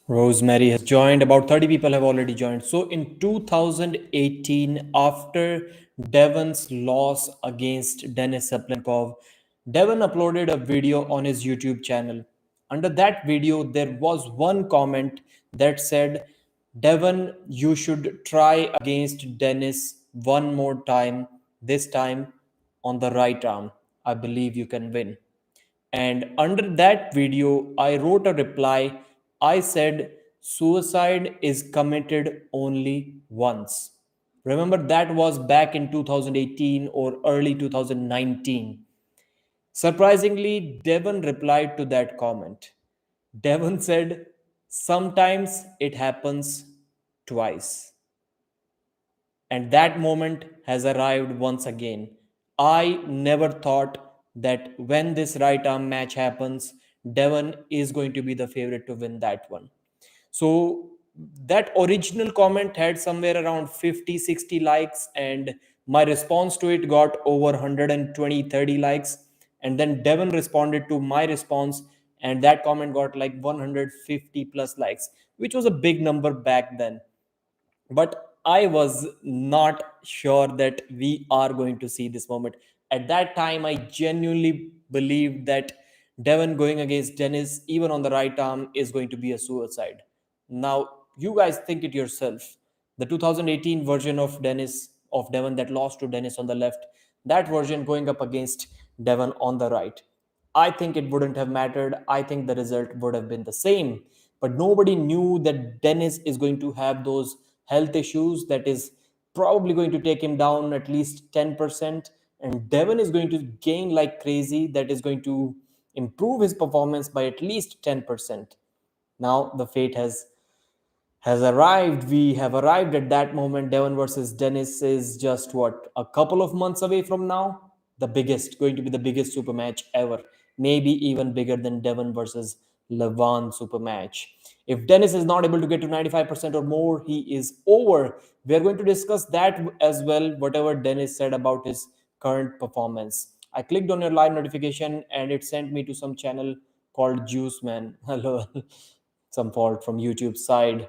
Rosemary has joined. About 30 people have already joined. So in 2018, after Devon's loss against Denis Cyplenkov, Devon uploaded a video on his YouTube channel. Under that video, there was one comment that said, Devon, you should try against Denis one more time, this time on the right arm. I believe you can win. And under that video, I wrote a reply. I said, suicide is committed only once. Remember, that was back in 2018 or early 2019. Surprisingly, Devon replied to that comment. Devon said, sometimes it happens twice. And that moment has arrived once again. I never thought that when this right arm match happens, Devon is going to be the favorite to win that one. So that original comment had somewhere around 50, 60 likes, and my response to it got over 120, 30 likes. And then Devon responded to my response, and that comment got like 150 plus likes, which was a big number back then. But I was not sure that we are going to see this moment. At that time, I genuinely believed that Devon going against Dennis, even on the right arm, is going to be a suicide. Now, you guys think it yourself. The 2018 version of Devon that lost to Dennis on the left, that version going up against Devon on the right. I think it wouldn't have mattered. I think the result would have been the same. But nobody knew that Dennis is going to have those health issues that is probably going to take him down at least 10%. And Devon is going to gain like crazy, that is going to improve his performance by at least 10%. Now the fate has arrived. We have arrived at that moment. Devon versus Dennis is just what, a couple of months away from now. The biggest, going to be the biggest super match ever. Maybe even bigger than Devon versus Levan super match. If Dennis is not able to get to 95% or more, he is over. We are going to discuss that as well, whatever Dennis said about his current performance. I clicked on your live notification and it sent me to some channel called Juice Man. Hello. Some fault from YouTube side.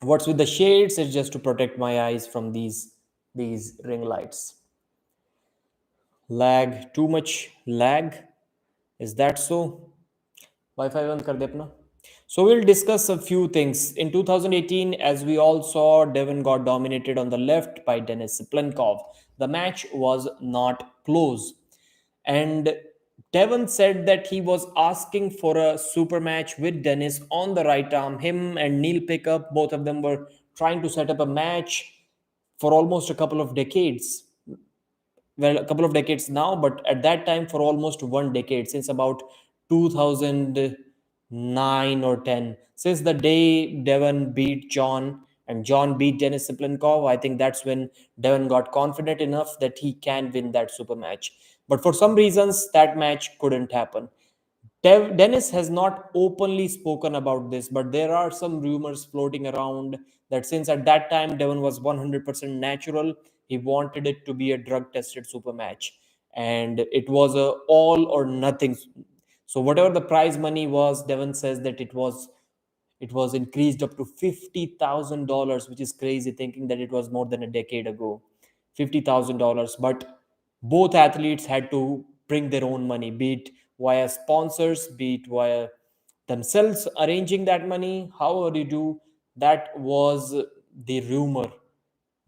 What's with the shades is just to protect my eyes from these ring lights. Lag, too much lag. Is that so? Wi-Fi बंद कर दे अपना. So we'll discuss a few things. In 2018, as we all saw, Devon got dominated on the left by Denis Cyplenkov. The match was not close. And Devon said that he was asking for a super match with Dennis on the right arm. Him and Neil Pickup, both of them were trying to set up a match for almost a couple of decades. Well, a couple of decades now, but at that time for almost one decade, since about 2009 or 10, since the day Devon beat John and John beat Denis Cyplenkov. I think that's when Devon got confident enough that he can win that super match. But for some reasons, that match couldn't happen. Dennis has not openly spoken about this, but there are some rumors floating around that since at that time Devon was 100% natural, he wanted it to be a drug tested super match. And it was a all or nothing. So whatever the prize money was, Devon says that it was increased up to $50,000, which is crazy thinking that it was more than a decade ago. $50,000. But both athletes had to bring their own money, be it via sponsors, be it via themselves arranging that money, however you do. That was the rumor.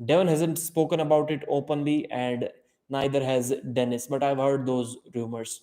Devon hasn't spoken about it openly, and neither has Dennis, but I've heard those rumors.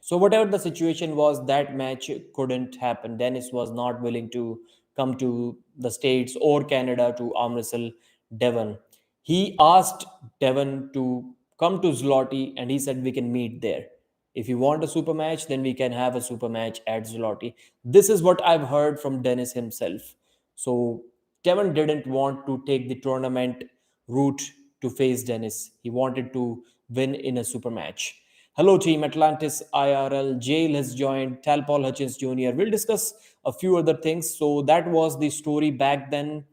So whatever the situation was, that match couldn't happen. Dennis was not willing to come to the States or Canada to arm wrestle Devon. He asked Devon to come to Zloty and he said we can meet there. If you want a super match, then we can have a super match at Zloty. This is what I've heard from Dennis himself. So Devon didn't want to take the tournament route to face Dennis. He wanted to win in a super match. Hello, team Atlantis IRL. Jail has joined. Tal Paul Hutchins Jr. We'll discuss a few other things. So that was the story back then.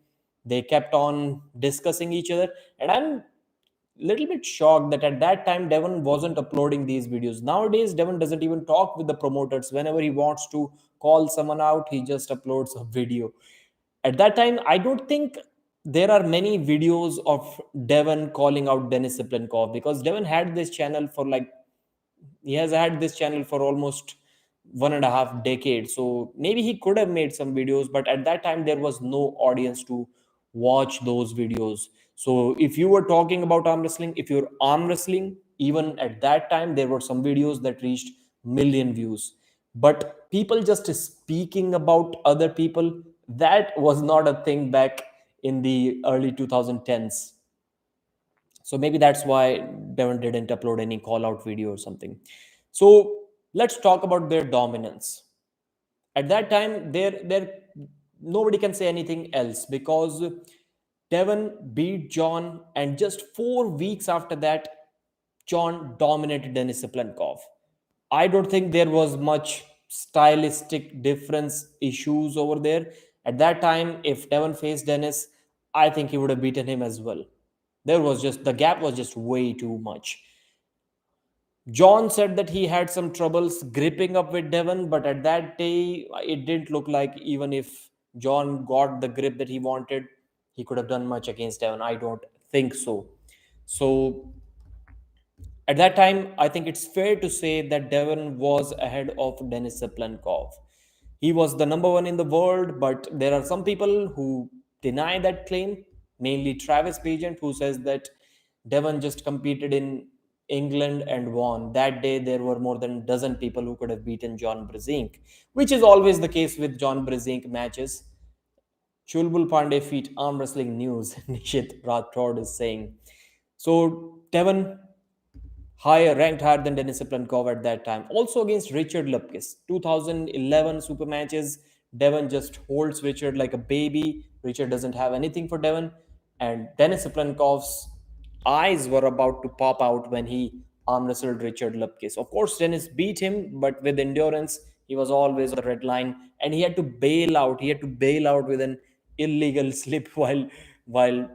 They kept on discussing each other, and I'm little bit shocked that at that time Devon wasn't uploading these videos. Nowadays, Devon doesn't even talk with the promoters. Whenever he wants to call someone out, he just uploads a video. At that time, I don't think there are many videos of Devon calling out Denis Cyplenkov, because Devon had this channel for like, he has had this channel for almost 1.5 decades. So maybe he could have made some videos, but at that time there was no audience to watch those videos. So if you were talking about arm wrestling, if you're arm wrestling, even at that time there were some videos that reached million views. But people just speaking about other people, that was not a thing back in the early 2010s. So maybe that's why Devon didn't upload any call out video or something. So let's talk about their dominance. At that time, there nobody can say anything else, because Devon beat John, and just 4 weeks after that, John dominated Denis Cyplenkov. I don't think there was much stylistic difference issues over there. At that time, if Devon faced Dennis, I think he would have beaten him as well. There was just, the gap was just way too much. John said that he had some troubles gripping up with Devon, but at that day, it didn't look like, even if John got the grip that he wanted, he could have done much against Devon. I don't think so. So at that time, I think it's fair to say that Devon was ahead of Denis Cyplenkov. He was the number one in the world, but there are some people who deny that claim, mainly Travis Pageant, who says that Devon just competed in England and won. That day, there were more than a dozen people who could have beaten Jon Bjrnsson, which is always the case with Jon Bjrnsson matches. Chulbul Pandey feat arm wrestling news, Nishit Rathod is saying. So Devon ranked higher than Denis Cyplenkov at that time. Also against Richard Lupkis. 2011 super matches, Devon just holds Richard like a baby. Richard doesn't have anything for Devon. And Denis Cyplenkov's eyes were about to pop out when he arm wrestled Richard Lupkis. Of course, Denis beat him, but with endurance, he was always on the red line, and he had to bail out. He had to bail out with an illegal slip while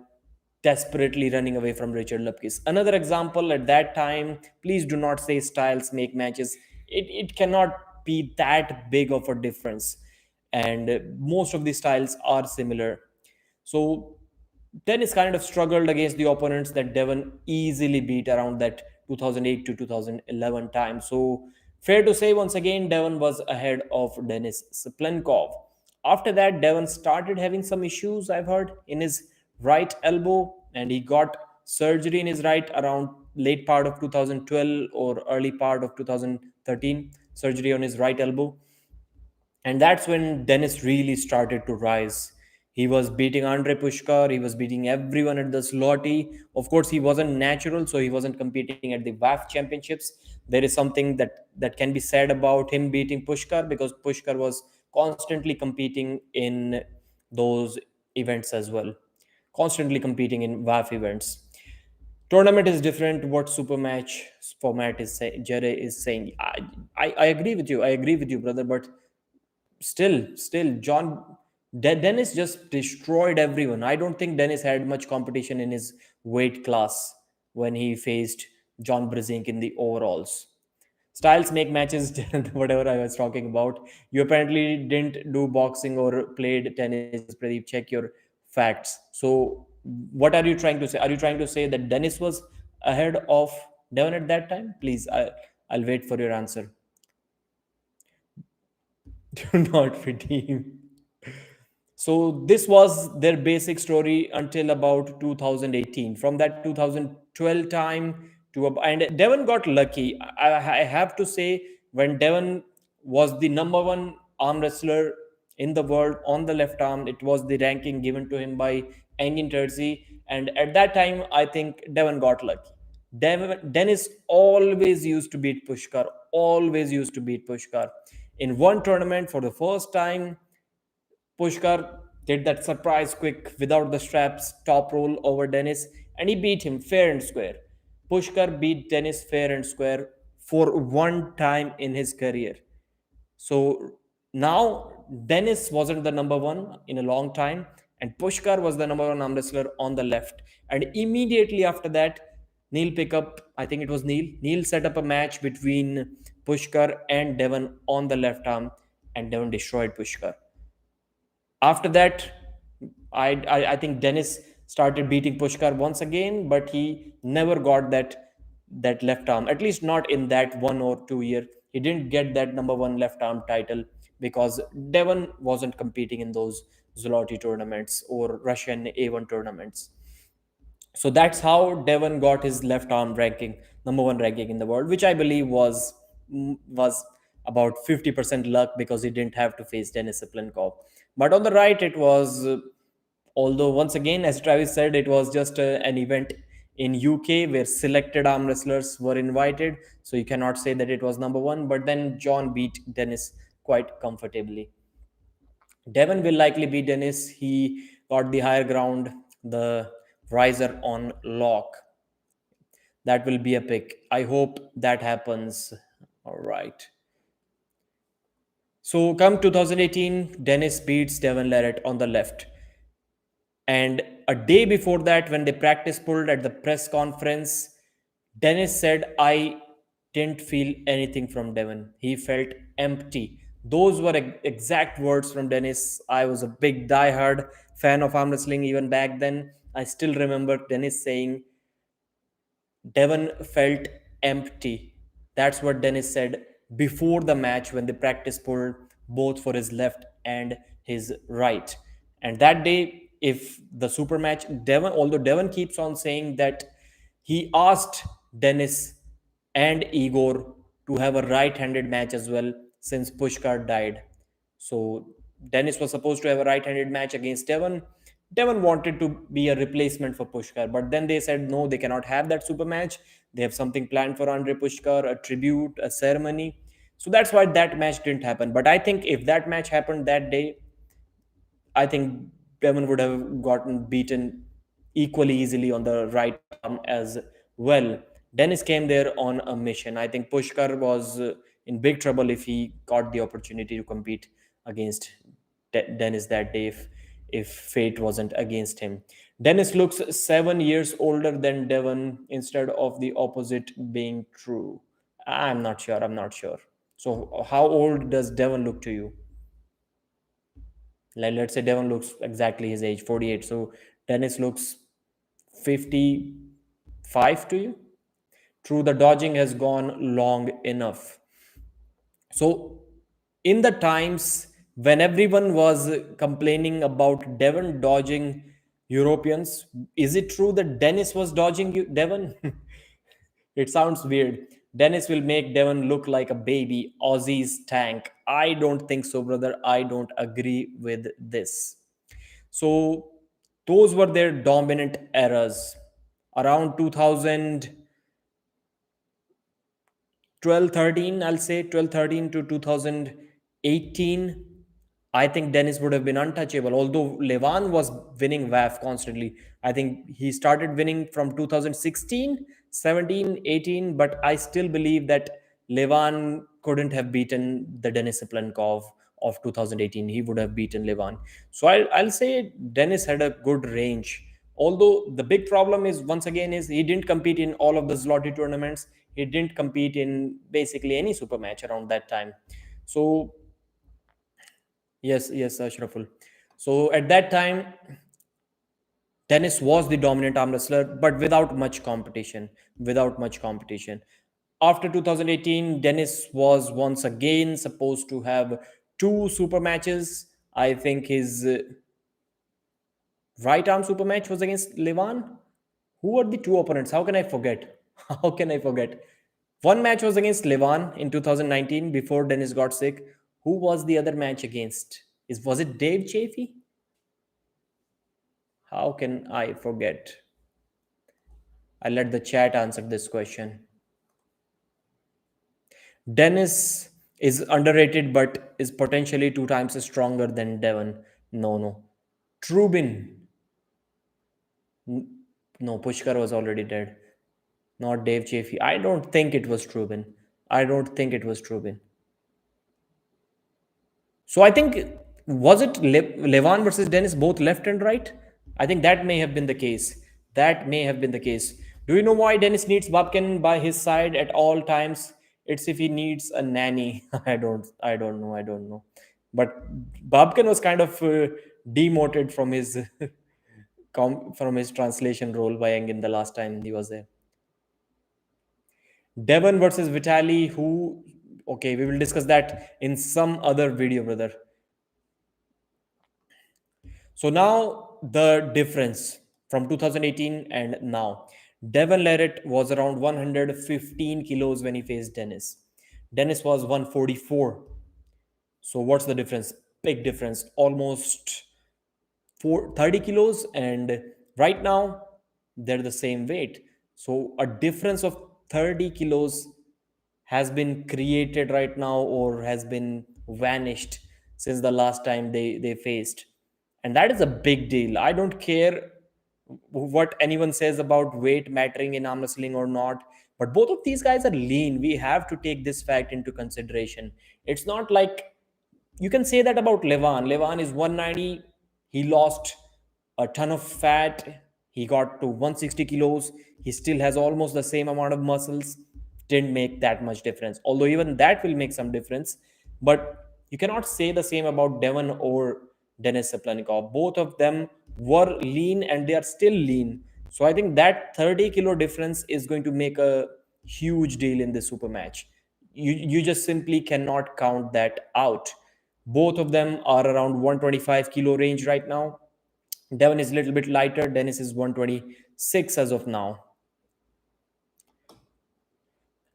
desperately running away from Richard Lupkis. Another example at that time, please do not say styles make matches. It cannot be that big of a difference. And most of the styles are similar. So Dennis kind of struggled against the opponents that Devon easily beat around that 2008 to 2011 time. So fair to say, once again, Devon was ahead of Denis Cyplenkov. After that, Devon started having some issues, I've heard, in his right elbow, and he got surgery in his right around late part of 2012 or early part of 2013, surgery on his right elbow. And that's when Dennis really started to rise. He was beating Andre Pushkar, he was beating everyone at the Slotty. Of course, he wasn't natural, so he wasn't competing at the WAF championships. There is something that can be said about him beating Pushkar, because Pushkar was constantly competing in those events as well, constantly competing in WAF events. Tournament is different. What super match format is Jere is saying. I agree with you. I agree with you, brother. But still Dennis just destroyed everyone. I don't think Dennis had much competition in his weight class when he faced Jon Bjrnsson in the overalls. Styles make matches. Whatever I was talking about, you apparently didn't do boxing or played tennis, Pradeep. Check your facts. So what are you trying to say? Are you trying to say that Dennis was ahead of Devon at that time? Please, I'll wait for your answer. Do not redeem. So this was their basic story until about 2018. From that 2012 time to and Devon got lucky. I have to say, when Devon was the number one arm wrestler in the world on the left arm, it was the ranking given to him by Engin Terzi, and at that time I think Devon got lucky. Dennis always used to beat Pushkar, always used to beat Pushkar. In one tournament, for the first time, Pushkar did that surprise quick without the straps top roll over Dennis, and he beat him fair and square. Pushkar beat Dennis fair and square for one time in his career. So now Dennis wasn't the number one in a long time, and Pushkar was the number one arm wrestler on the left. And immediately after that, Neil pick up, I think it was Neil. Neil set up a match between Pushkar and Devon on the left arm. and Devon destroyed Pushkar. After that, I think Dennis started beating Pushkar once again, but he never got that left arm. At least not in that 1 or 2 year. He didn't get that number one left arm title because Devon wasn't competing in those Zloty tournaments or Russian A1 tournaments. So that's how Devon got his left arm ranking, number one ranking in the world, which I believe was about 50% luck because he didn't have to face Denis Cyplenkov. But on the right, it was, although once again, as Travis said, it was just an event in UK where selected arm wrestlers were invited. So you cannot say that it was number one. But then John beat Dennis quite comfortably. Devon will likely beat Dennis. He got the higher ground, the riser on lock. That will be a pick. I hope that happens. All right. So come 2018, Dennis beats Devon Larratt on the left. And a day before that, when they practice pulled at the press conference, Dennis said, I didn't feel anything from Devon. He felt empty. Those were exact words from Dennis. I was a big diehard fan of arm wrestling even back then. I still remember Dennis saying, Devon felt empty. That's what Dennis said before the match when they practice pulled both for his left and his right. And that day, if the super match, Devon, although Devon keeps on saying that he asked Dennis and Igor to have a right handed match as well since Pushkar died. So Dennis was supposed to have a right-handed match against Devon. Devon wanted to be a replacement for Pushkar, but then they said no, they cannot have that super match. They have something planned for Andre Pushkar, a tribute, a ceremony. So that's why that match didn't happen. But I think if that match happened that day, I think Devon would have gotten beaten equally easily on the right arm as well. Dennis came there on a mission. I think Pushkar was in big trouble if he got the opportunity to compete against Dennis that day if fate wasn't against him. Dennis looks 7 years older than Devon instead of the opposite being true. I'm not sure. I'm not sure. So, how old does Devon look to you? Like, let's say Devon looks exactly his age, 48. So Dennis looks 55 to you. True, the dodging has gone long enough. So, in the times when everyone was complaining about Devon dodging Europeans, is it true that Dennis was dodging Devon? It sounds weird. Dennis will make Devon look like a baby Aussie's tank. I don't think so, brother. I don't agree with this. So, those were their dominant eras. Around 2012, 13, I'll say 12, 13 to 2018. I think Dennis would have been untouchable. Although Levan was winning WAF constantly. I think he started winning from 2016, 17, 18, but I still believe that Levan couldn't have beaten the Denis Cyplenkov of 2018. He would have beaten Levan. So I'll say Dennis had a good range. Although the big problem is once again is he didn't compete in all of the Zloty tournaments. He didn't compete in basically any super match around that time. So yes, yes, Ashraful. So at that time, Dennis was the dominant arm wrestler, but without much competition. Without much competition. After 2018, Dennis was once again supposed to have two super matches. I think his right arm super match was against Levan. Who were the two opponents? How can I forget? How can I forget? One match was against Levan in 2019 before Dennis got sick. Who was the other match against? Was it Dave Chafee? How can I forget? I'll let the chat answer this question. Dennis is underrated but is potentially two times stronger than Devon. No, no. Trubin. No, Pushkar was already dead. Not Dave Chafee. I don't think it was Trubin. I don't think it was Trubin. So I think was it Levan versus Dennis both left and right? I think that may have been the case. That may have been the case. Do you know why Dennis needs Babkin by his side at all times? It's if he needs a nanny. I don't know. I don't know. But Babkan was kind of demoted from his from his translation role by Engin the last time he was there. Devon versus Vitali, who, okay, we will discuss that in some other video, brother. So now the difference from 2018 and now. Devon Larratt was around 115 kilos when he faced Dennis. Dennis was 144. So what's the difference? Big difference, almost 30 kilos, and right now they're the same weight. So a difference of 30 kilos has been created right now, or has been vanished since the last time they faced. And that is a big deal. I don't care what anyone says about weight mattering in arm wrestling or not, but both of these guys are lean. We have to take this fact into consideration. It's not like you can say that about Levan. Levan is 190. He lost a ton of fat. He got to 160 kilos. He still has almost the same amount of muscles. Didn't make that much difference. Although even that will make some difference. But you cannot say the same about Devon or Denis Cyplenkov. Both of them were lean and they are still lean. So I think that 30 kilo difference is going to make a huge deal in this super match. You just simply cannot count that out. Both of them are around 125 kilo range right now. Devon is a little bit lighter. Dennis is 126 as of now.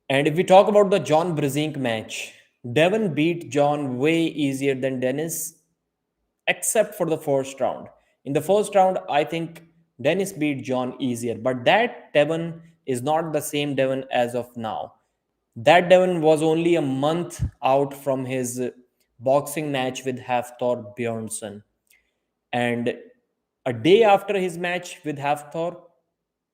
And if we talk about the Jon Bjrnsson match, Devon beat Jon way easier than Dennis, except for the first round. In the first round, I think Dennis beat Jon easier, but that Devon is not the same Devon as of now. That Devon was only a month out from his boxing match with Hafthor Bjornsson. And a day after his match with Hafthor,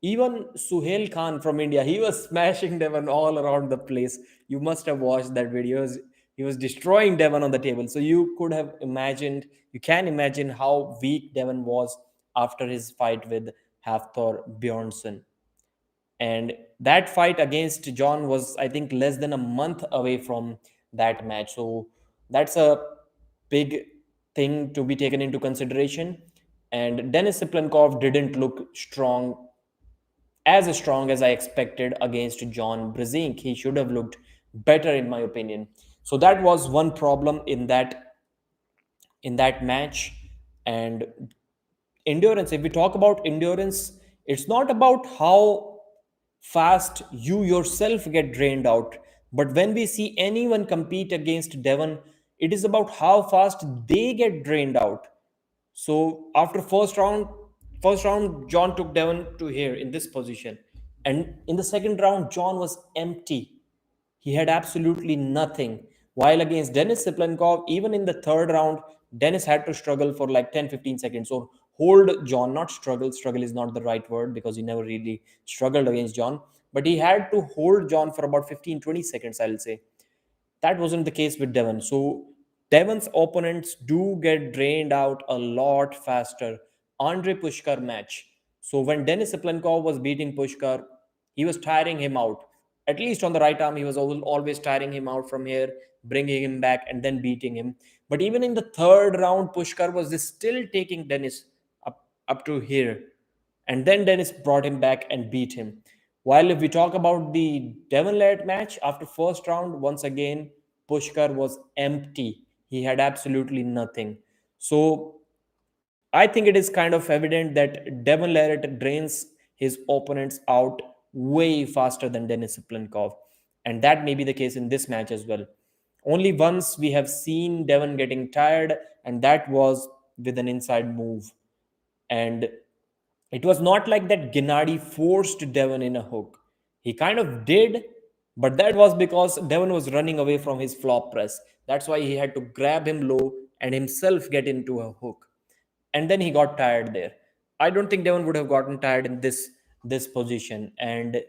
even Suhail Khan from India, he was smashing Devon all around the place. You must have watched that video. He was destroying Devon on the table. So you could have imagined, you can imagine how weak Devon was after his fight with Hafthor Bjornsson. And that fight against Jon was, I think, less than a month away from that match. So that's a big thing to be taken into consideration. And Denis Cyplenkov didn't look strong as I expected against Jon Bjrnsson. He should have looked better, in my opinion. So that was one problem in that match. And endurance, if we talk about endurance, it's not about how fast you yourself get drained out, but when we see anyone compete against Devon, it is about how fast they get drained out. So after first round, Jon took Devon to here in this position, and in the second round, Jon was empty. He had absolutely nothing. While against Denis Cyplenkov, even in the third round, Denis had to struggle for like 10-15 seconds or hold Jon, not struggle. Struggle is not the right word because he never really struggled against Jon, but he had to hold Jon for about 15-20 seconds, I'll say. That wasn't the case with Devon. So Devon's opponents do get drained out a lot faster. Andre Pushkar match. So when Denis Cyplenkov was beating Pushkar, he was tiring him out. At least on the right arm, he was always tiring him out from here, bringing him back, and then beating him. But even in the third round, Pushkar was still taking Denis up to here. And then Dennis brought him back and beat him. While if we talk about the Devon Larratt match, after first round, once again, Pushkar was empty. He had absolutely nothing. So I think it is kind of evident that Devon Larratt drains his opponents out way faster than Denis Cyplenkov. And that may be the case in this match as well. Only once we have seen Devon getting tired, and that was with an inside move. And it was not like that Gennady forced Devon in a hook. He kind of did, but that was because Devon was running away from his flop press. That's why he had to grab him low and himself get into a hook. And then he got tired there. I don't think Devon would have gotten tired in this position. And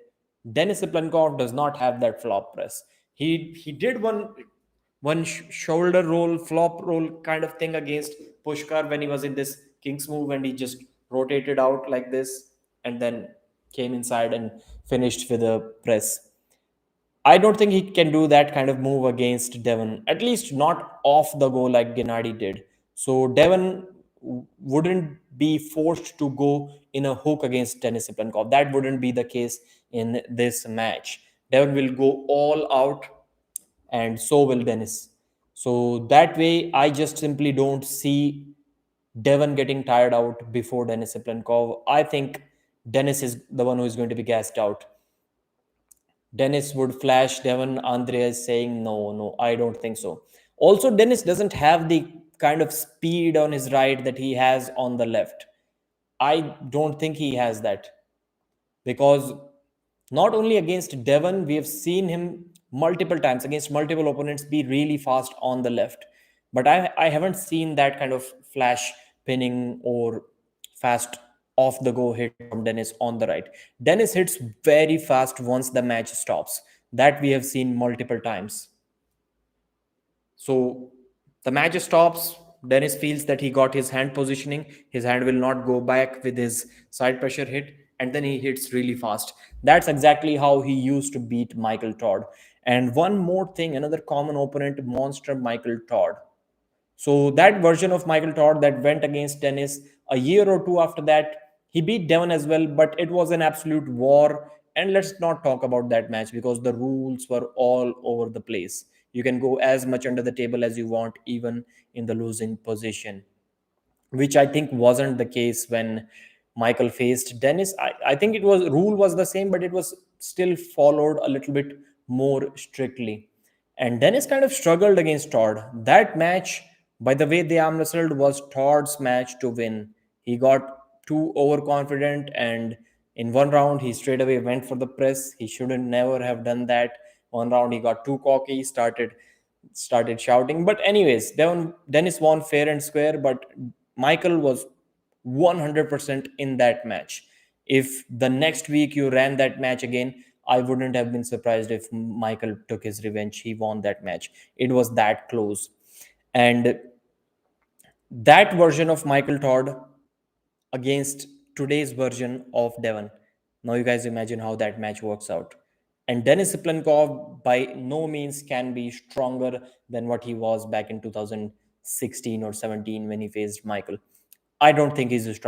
Denis Cyplenkov does not have that flop press. He did one shoulder roll, flop roll kind of thing against Pushkar when he was in this King's move, and he just rotated out like this and then came inside and finished with a press. I don't think he can do that kind of move against Devon, at least not off the go like Gennady did. So Devon wouldn't be forced to go in a hook against Denis Cyplenkov. That wouldn't be the case in this match. Devon will go all out, and so will Dennis. So that way, I just simply don't see Devon getting tired out before Denis Cyplenkov. I think Dennis is the one who is going to be gassed out. Dennis would flash Devon. Andrea is saying, no, no, I don't think so. Also, Dennis doesn't have the kind of speed on his right that he has on the left. I don't think he has that, because not only against Devon, we have seen him multiple times against multiple opponents be really fast on the left. But I haven't seen that kind of flash pinning or fast off the go hit from Dennis on the right. Dennis hits very fast once the match stops. That we have seen multiple times. So the match stops. Dennis feels that he got his hand positioning. His hand will not go back with his side pressure hit, and then he hits really fast. That's exactly how he used to beat Michael Todd. And one more thing, another common opponent, monster Michael Todd. So that version of Michael Todd that went against Dennis a year or two after that, he beat Devon as well, but it was an absolute war. And let's not talk about that match because the rules were all over the place. You can go as much under the table as you want, even in the losing position, which I think wasn't the case when Michael faced Dennis. I think it was rule was the same, but it was still followed a little bit more strictly. And Dennis kind of struggled against Todd. That match, by the way they arm wrestled, was Todd's match to win. He got too overconfident, and in one round he straight away went for the press. He shouldn't never have done that. One round he got too cocky, started shouting. But anyways, Dennis won fair and square, but Michael was 100% in that match. If the next week you ran that match again, I wouldn't have been surprised if Michael took his revenge. He won that match. It was that close. And that version of Michael Todd against today's version of Devon. Now you guys imagine how that match works out. And Denis Cyplenkov by no means can be stronger than what he was back in 2016 or 17 when he faced Michael. I don't think he's strong.